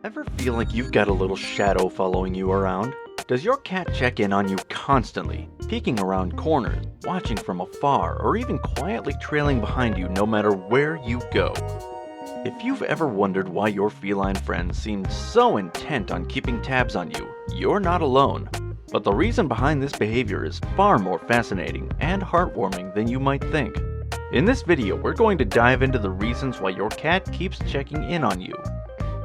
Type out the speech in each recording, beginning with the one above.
Ever feel like you've got a little shadow following you around? Does your cat check in on you constantly, peeking around corners, watching from afar, or even quietly trailing behind you no matter where you go? If you've ever wondered why your feline friends seem so intent on keeping tabs on you, you're not alone. But the reason behind this behavior is far more fascinating and heartwarming than you might think. In this video, we're going to dive into the reasons why your cat keeps checking in on you.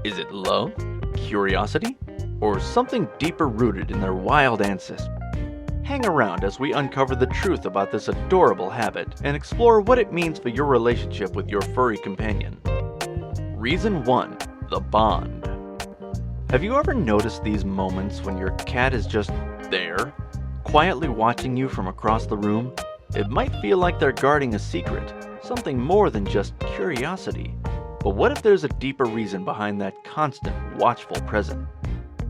Is it love, curiosity, or something deeper rooted in their wild ancestry? Hang around as we uncover the truth about this adorable habit and explore what it means for your relationship with your furry companion. Reason 1. The bond. Have you ever noticed these moments when your cat is just there, quietly watching you from across the room? It might feel like they're guarding a secret, something more than just curiosity. But what if there's a deeper reason behind that constant, watchful presence?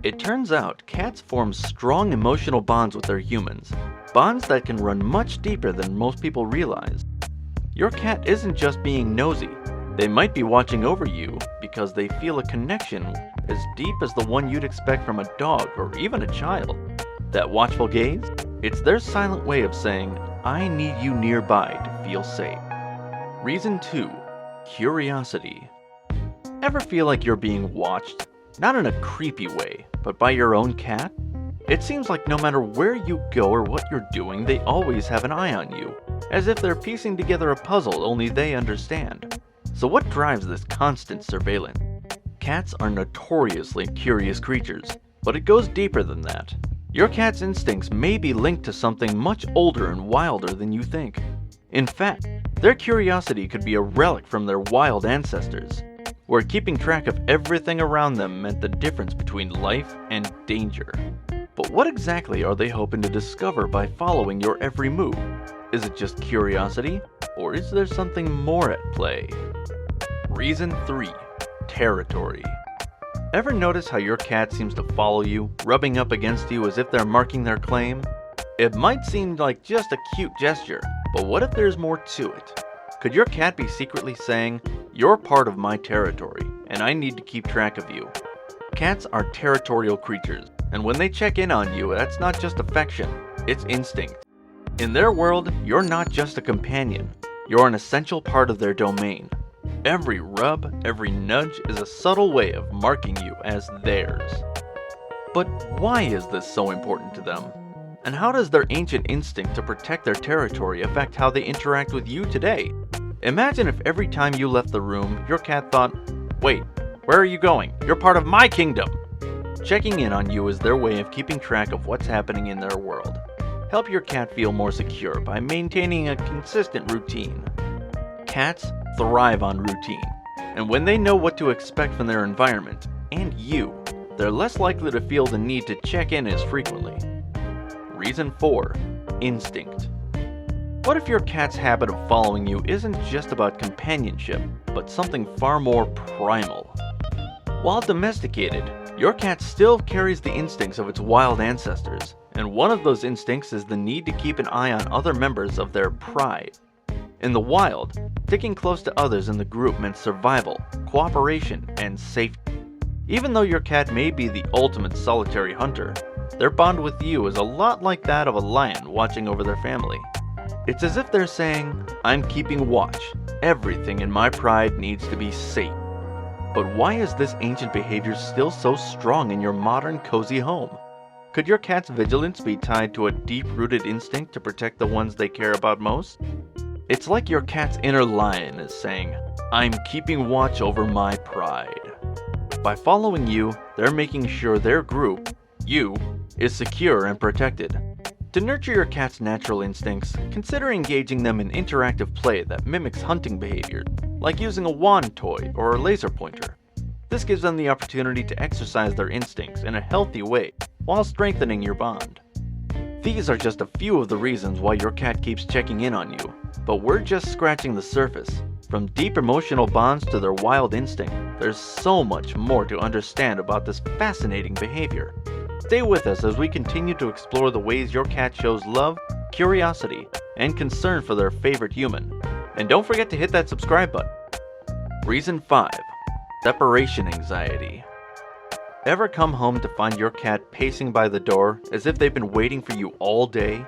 It turns out cats form strong emotional bonds with their humans, bonds that can run much deeper than most people realize. Your cat isn't just being nosy. They might be watching over you because they feel a connection as deep as the one you'd expect from a dog or even a child. That watchful gaze? It's their silent way of saying, I need you nearby to feel safe. Reason 2. Curiosity. Ever feel like you're being watched? Not in a creepy way, but by your own cat? It seems like no matter where you go or what you're doing, they always have an eye on you, as if they're piecing together a puzzle only they understand. So what drives this constant surveillance? Cats are notoriously curious creatures, but it goes deeper than that. Your cat's instincts may be linked to something much older and wilder than you think. In fact, their curiosity could be a relic from their wild ancestors, where keeping track of everything around them meant the difference between life and danger. But what exactly are they hoping to discover by following your every move? Is it just curiosity, or is there something more at play? Reason 3. Territory. Ever notice how your cat seems to follow you, rubbing up against you as if they're marking their claim? It might seem like just a cute gesture, but what if there's more to it? Could your cat be secretly saying, you're part of my territory, and I need to keep track of you? Cats are territorial creatures, and when they check in on you, that's not just affection, it's instinct. In their world, you're not just a companion, you're an essential part of their domain. Every rub, every nudge is a subtle way of marking you as theirs. But why is this so important to them? And how does their ancient instinct to protect their territory affect how they interact with you today? Imagine if every time you left the room, your cat thought, wait, where are you going? You're part of my kingdom! Checking in on you is their way of keeping track of what's happening in their world. Help your cat feel more secure by maintaining a consistent routine. Cats thrive on routine, and when they know what to expect from their environment, and you, they're less likely to feel the need to check in as frequently. Reason 4. Instinct. What if your cat's habit of following you isn't just about companionship, but something far more primal? While domesticated, your cat still carries the instincts of its wild ancestors, and one of those instincts is the need to keep an eye on other members of their pride. In the wild, sticking close to others in the group meant survival, cooperation, and safety. Even though your cat may be the ultimate solitary hunter, their bond with you is a lot like that of a lion watching over their family. It's as if they're saying, I'm keeping watch. Everything in my pride needs to be safe. But why is this ancient behavior still so strong in your modern cozy home? Could your cat's vigilance be tied to a deep-rooted instinct to protect the ones they care about most? It's like your cat's inner lion is saying, I'm keeping watch over my pride. By following you, they're making sure their group, you, is secure and protected. To nurture your cat's natural instincts, consider engaging them in interactive play that mimics hunting behavior, like using a wand toy or a laser pointer. This gives them the opportunity to exercise their instincts in a healthy way while strengthening your bond. These are just a few of the reasons why your cat keeps checking in on you, but we're just scratching the surface. From deep emotional bonds to their wild instinct, there's so much more to understand about this fascinating behavior. Stay with us as we continue to explore the ways your cat shows love, curiosity, and concern for their favorite human. And don't forget to hit that subscribe button. Reason 5. Separation anxiety. Ever come home to find your cat pacing by the door as if they've been waiting for you all day?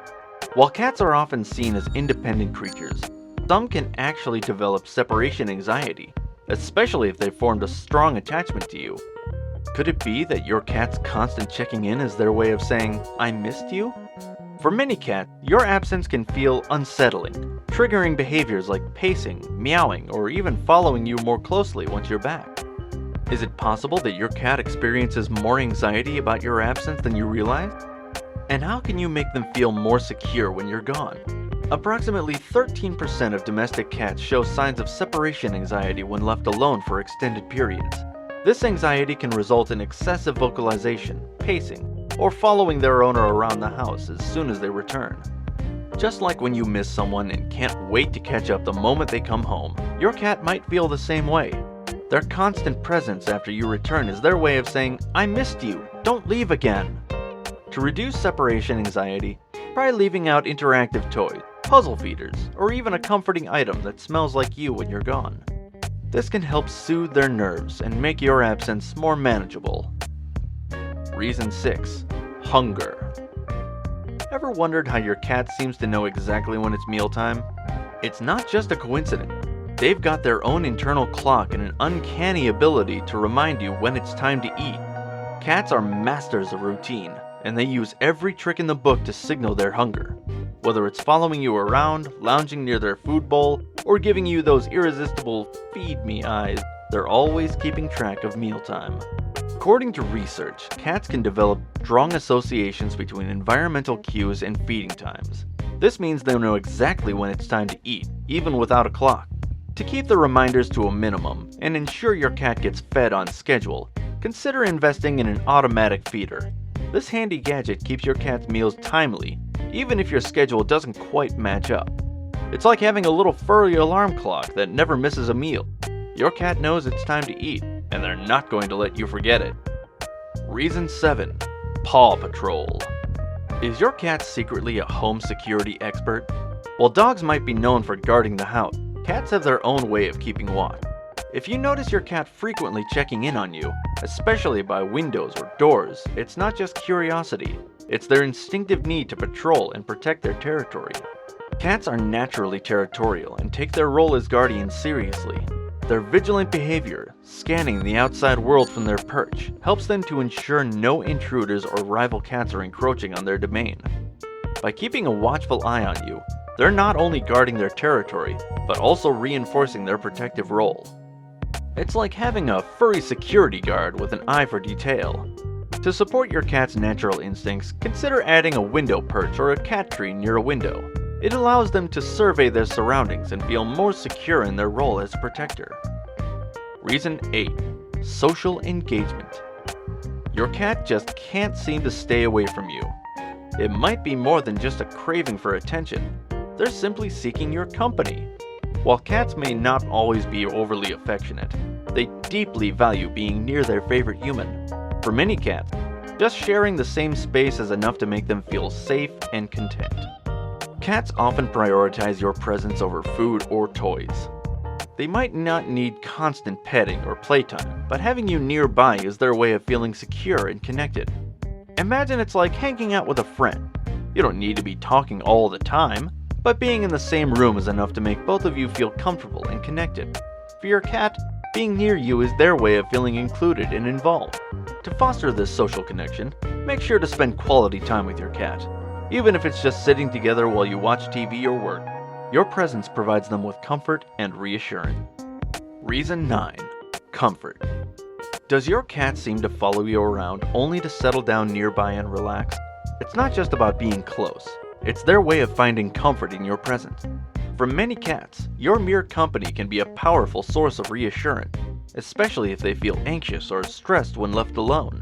While cats are often seen as independent creatures, some can actually develop separation anxiety, especially if they've formed a strong attachment to you. Could it be that your cat's constant checking in is their way of saying, "I missed you"? For many cats, your absence can feel unsettling, triggering behaviors like pacing, meowing, or even following you more closely once you're back. Is it possible that your cat experiences more anxiety about your absence than you realize? And how can you make them feel more secure when you're gone? Approximately 13% of domestic cats show signs of separation anxiety when left alone for extended periods. This anxiety can result in excessive vocalization, pacing, or following their owner around the house as soon as they return. Just like when you miss someone and can't wait to catch up the moment they come home, your cat might feel the same way. Their constant presence after you return is their way of saying, "I missed you, don't leave again." To reduce separation anxiety, try leaving out interactive toys, puzzle feeders, or even a comforting item that smells like you when you're gone. This can help soothe their nerves and make your absence more manageable. Reason 6. Hunger. Ever wondered how your cat seems to know exactly when it's mealtime? It's not just a coincidence. They've got their own internal clock and an uncanny ability to remind you when it's time to eat. Cats are masters of routine, and they use every trick in the book to signal their hunger. Whether it's following you around, lounging near their food bowl, or giving you those irresistible "feed me" eyes, they're always keeping track of mealtime. According to research, cats can develop strong associations between environmental cues and feeding times. This means they know exactly when it's time to eat, even without a clock. To keep the reminders to a minimum and ensure your cat gets fed on schedule, consider investing in an automatic feeder. This handy gadget keeps your cat's meals timely, even if your schedule doesn't quite match up. It's like having a little furry alarm clock that never misses a meal. Your cat knows it's time to eat, and they're not going to let you forget it. Reason 7. Paw Patrol. Is your cat secretly a home security expert? While dogs might be known for guarding the house, cats have their own way of keeping watch. If you notice your cat frequently checking in on you, especially by windows or doors, it's not just curiosity, it's their instinctive need to patrol and protect their territory. Cats are naturally territorial and take their role as guardians seriously. Their vigilant behavior, scanning the outside world from their perch, helps them to ensure no intruders or rival cats are encroaching on their domain. By keeping a watchful eye on you, they're not only guarding their territory, but also reinforcing their protective role. It's like having a furry security guard with an eye for detail. To support your cat's natural instincts, consider adding a window perch or a cat tree near a window. It allows them to survey their surroundings and feel more secure in their role as a protector. Reason 8. Social engagement. Your cat just can't seem to stay away from you. It might be more than just a craving for attention. They're simply seeking your company. While cats may not always be overly affectionate, they deeply value being near their favorite human. For many cats, just sharing the same space is enough to make them feel safe and content. Cats often prioritize your presence over food or toys. They might not need constant petting or playtime, but having you nearby is their way of feeling secure and connected. Imagine it's like hanging out with a friend. You don't need to be talking all the time, but being in the same room is enough to make both of you feel comfortable and connected. For your cat, being near you is their way of feeling included and involved. To foster this social connection, make sure to spend quality time with your cat. Even if it's just sitting together while you watch TV or work, your presence provides them with comfort and reassurance. Reason 9. Comfort. Does your cat seem to follow you around only to settle down nearby and relax? It's not just about being close. It's their way of finding comfort in your presence. For many cats, your mere company can be a powerful source of reassurance, especially if they feel anxious or stressed when left alone.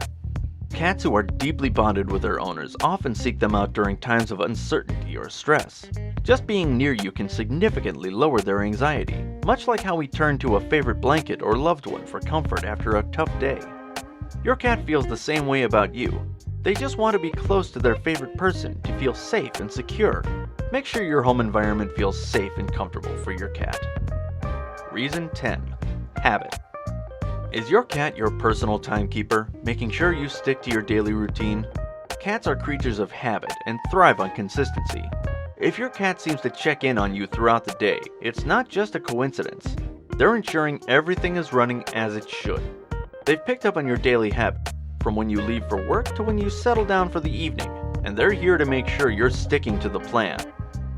Cats who are deeply bonded with their owners often seek them out during times of uncertainty or stress. Just being near you can significantly lower their anxiety, much like how we turn to a favorite blanket or loved one for comfort after a tough day. Your cat feels the same way about you. They just want to be close to their favorite person to feel safe and secure. Make sure your home environment feels safe and comfortable for your cat. Reason 10. Habit. Is your cat your personal timekeeper, making sure you stick to your daily routine? Cats are creatures of habit and thrive on consistency. If your cat seems to check in on you throughout the day, it's not just a coincidence. They're ensuring everything is running as it should. They've picked up on your daily habits, from when you leave for work to when you settle down for the evening, and they're here to make sure you're sticking to the plan.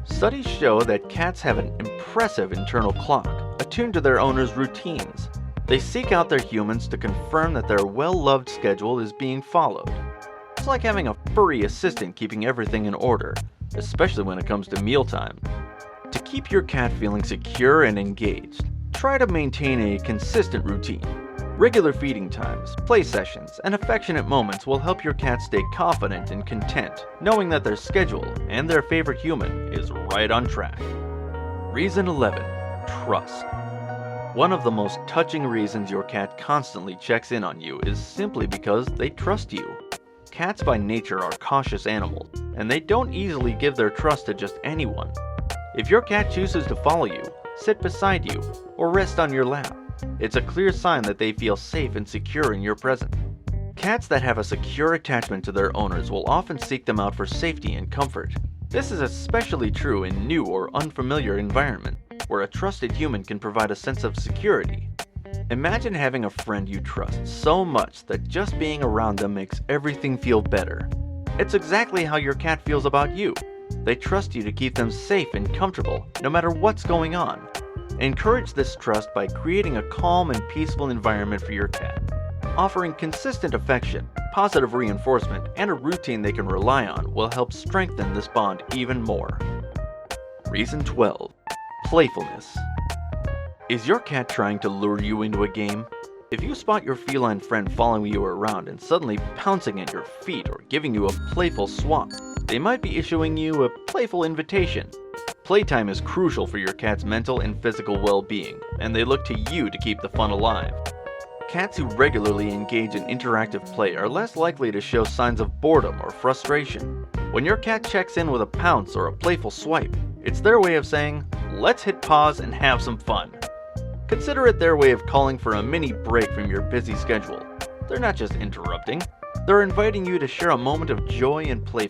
Studies show that cats have an impressive internal clock, attuned to their owners' routines. They seek out their humans to confirm that their well-loved schedule is being followed. It's like having a furry assistant keeping everything in order, especially when it comes to mealtime. To keep your cat feeling secure and engaged, try to maintain a consistent routine. Regular feeding times, play sessions, and affectionate moments will help your cat stay confident and content, knowing that their schedule and their favorite human is right on track. Reason 11. Trust. One of the most touching reasons your cat constantly checks in on you is simply because they trust you. Cats by nature are cautious animals, and they don't easily give their trust to just anyone. If your cat chooses to follow you, sit beside you, or rest on your lap, it's a clear sign that they feel safe and secure in your presence. Cats that have a secure attachment to their owners will often seek them out for safety and comfort. This is especially true in new or unfamiliar environments, where a trusted human can provide a sense of security. Imagine having a friend you trust so much that just being around them makes everything feel better. It's exactly how your cat feels about you. They trust you to keep them safe and comfortable, no matter what's going on. Encourage this trust by creating a calm and peaceful environment for your cat. Offering consistent affection, positive reinforcement, and a routine they can rely on will help strengthen this bond even more. Reason 12. Playfulness. Is your cat trying to lure you into a game? If you spot your feline friend following you around and suddenly pouncing at your feet or giving you a playful swat, they might be issuing you a playful invitation. Playtime is crucial for your cat's mental and physical well-being, and they look to you to keep the fun alive. Cats who regularly engage in interactive play are less likely to show signs of boredom or frustration. When your cat checks in with a pounce or a playful swipe, it's their way of saying, "Let's hit pause and have some fun." Consider it their way of calling for a mini break from your busy schedule. They're not just interrupting, they're inviting you to share a moment of joy and play.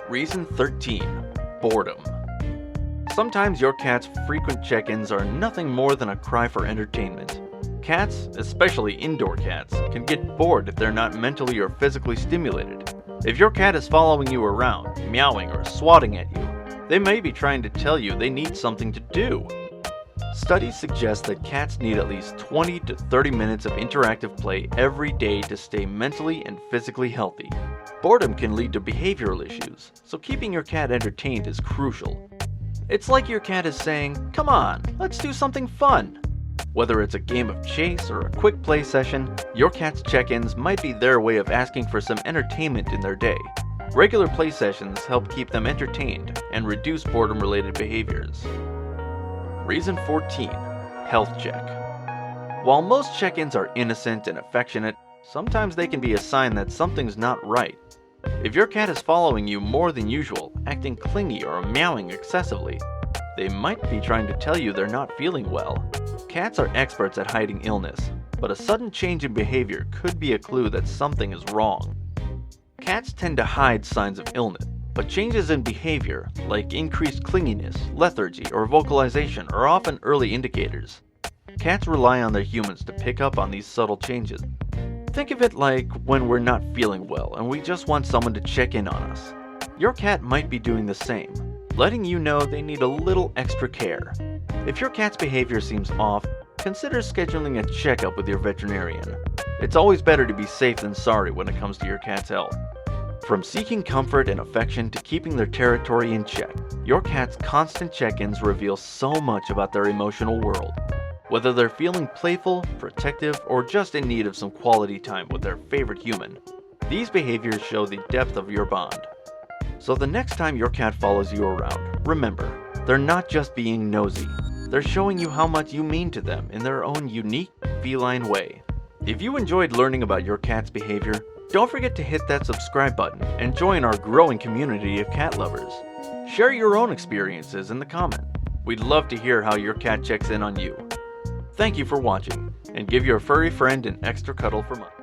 Reason 13. Boredom. Sometimes your cat's frequent check-ins are nothing more than a cry for entertainment. Cats, especially indoor cats, can get bored if they're not mentally or physically stimulated. If your cat is following you around, meowing or swatting at you, they may be trying to tell you they need something to do. Studies suggest that cats need at least 20 to 30 minutes of interactive play every day to stay mentally and physically healthy. Boredom can lead to behavioral issues, so keeping your cat entertained is crucial. It's like your cat is saying, "Come on, let's do something fun." Whether it's a game of chase or a quick play session, your cat's check-ins might be their way of asking for some entertainment in their day. Regular play sessions help keep them entertained and reduce boredom-related behaviors. Reason 14. Health check. While most check-ins are innocent and affectionate, sometimes they can be a sign that something's not right. If your cat is following you more than usual, acting clingy or meowing excessively, they might be trying to tell you they're not feeling well. Cats are experts at hiding illness, but a sudden change in behavior could be a clue that something is wrong. Cats tend to hide signs of illness, but changes in behavior, like increased clinginess, lethargy, or vocalization, are often early indicators. Cats rely on their humans to pick up on these subtle changes. Think of it like when we're not feeling well and we just want someone to check in on us. Your cat might be doing the same, letting you know they need a little extra care. If your cat's behavior seems off, consider scheduling a checkup with your veterinarian. It's always better to be safe than sorry when it comes to your cat's health. From seeking comfort and affection to keeping their territory in check, your cat's constant check-ins reveal so much about their emotional world. Whether they're feeling playful, protective, or just in need of some quality time with their favorite human, these behaviors show the depth of your bond. So the next time your cat follows you around, remember, they're not just being nosy. They're showing you how much you mean to them in their own unique, feline way. If you enjoyed learning about your cat's behavior, don't forget to hit that subscribe button and join our growing community of cat lovers. Share your own experiences in the comments. We'd love to hear how your cat checks in on you. Thank you for watching, and give your furry friend an extra cuddle for mine.